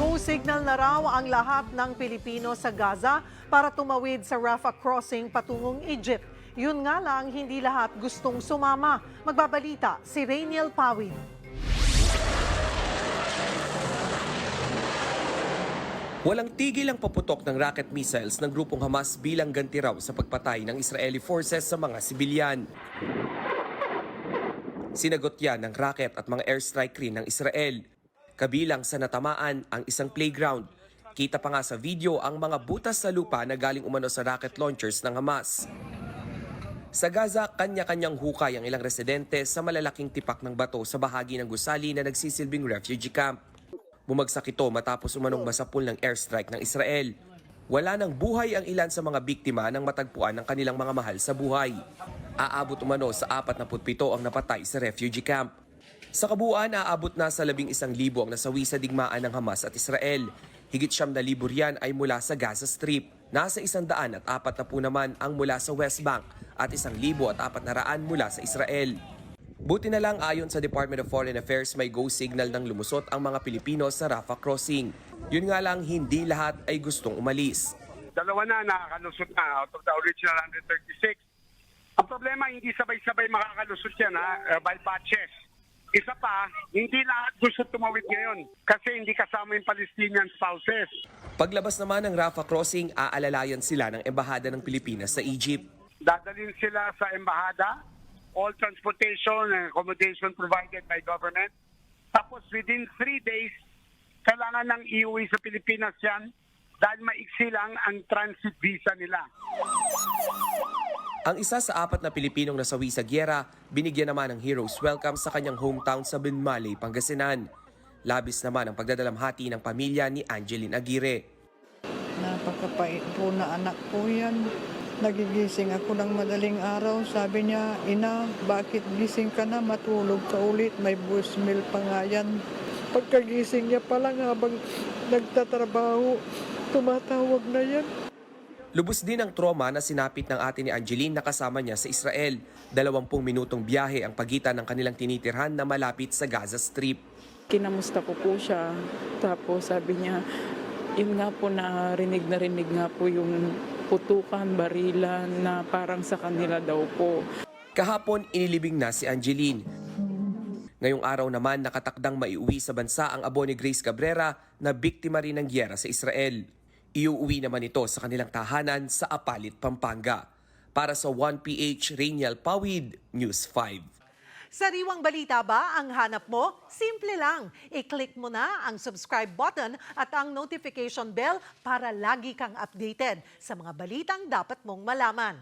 Go signal na raw ang lahat ng Pilipino sa Gaza para tumawid sa Rafah crossing patungong Egypt. Yun nga lang, hindi lahat gustong sumama. Magbabalita si Rainiel Pawin. Walang tigil ang paputok ng rocket missiles ng grupong Hamas bilang ganti raw sa pagpatay ng Israeli forces sa mga sibilyan. Sinagot yan ng rocket at mga airstrike rin ng Israel. Kabilang sa natamaan ang isang playground. Kita pa nga sa video ang mga butas sa lupa na galing umano sa rocket launchers ng Hamas. Sa Gaza, kanya-kanyang hukay ang ilang residente sa malalaking tipak ng bato sa bahagi ng gusali na nagsisilbing refugee camp. Bumagsak ito matapos umanong masapul ng airstrike ng Israel. Wala nang buhay ang ilan sa mga biktima ng matagpuan ng kanilang mga mahal sa buhay. Aabot umano sa 47 ang napatay sa refugee camp. Sa kabuuan, aabot na sa 11,000 ang nasawi sa digmaan ng Hamas at Israel. Higit 9,000 riyan ay mula sa Gaza Strip. Nasa 140 naman ang mula sa West Bank at 1,400 mula sa Israel. Buti na lang ayon sa Department of Foreign Affairs may go signal ng lumusot ang mga Pilipino sa Rafah crossing. Yun nga lang hindi lahat ay gustong umalis. Dalawa na nakakalusot na out of the original 136. Ang problema hindi sabay-sabay makakalusot yan by batches. Isa pa, hindi lahat gusto tumawid ngayon kasi hindi kasama yung Palestinian spouses. Paglabas naman ng Rafah crossing, aalalayan sila ng Embahada ng Pilipinas sa Egypt. Dadalhin sila sa embahada, all transportation and accommodation provided by government. Tapos within 3 days, kailangan ng iuwi sa Pilipinas yan dahil maiksi lang ang transit visa nila. Ang isa sa 4 na Pilipinong nasawi sa giyera, binigyan naman ng hero's welcome sa kanyang hometown sa Binmaley, Pangasinan. Labis naman ang pagdadalamhati ng pamilya ni Angeline Aguirre. Napakapait po na anak po yan. Nagigising ako ng madaling araw. Sabi niya, "Ina, bakit gising ka na? Matulog ka ulit. May voicemail pa nga yan." Pagkagising niya pa lang habang nagtatrabaho, tumatawag na yan. Lubos din ang trauma na sinapit ng ate ni Angeline na kasama niya sa Israel. 20 minutong biyahe ang pagitan ng kanilang tinitirhan na malapit sa Gaza Strip. Kinamusta ko po siya. Tapos sabi niya, yun nga po narinig nga po yung putukan, barilan na parang sa kanila daw po. Kahapon, inilibing na si Angeline. Ngayong araw naman, nakatakdang maiuwi sa bansa ang abo ni Grace Cabrera na biktima rin ng giyera sa Israel. Iuuwi naman ito sa kanilang tahanan sa Apalit, Pampanga. Para sa 1PH, Rainiel Pawid, News 5. Sariwang balita ba ang hanap mo? Simple lang. I-click mo na ang subscribe button at ang notification bell para lagi kang updated sa mga balitang dapat mong malaman.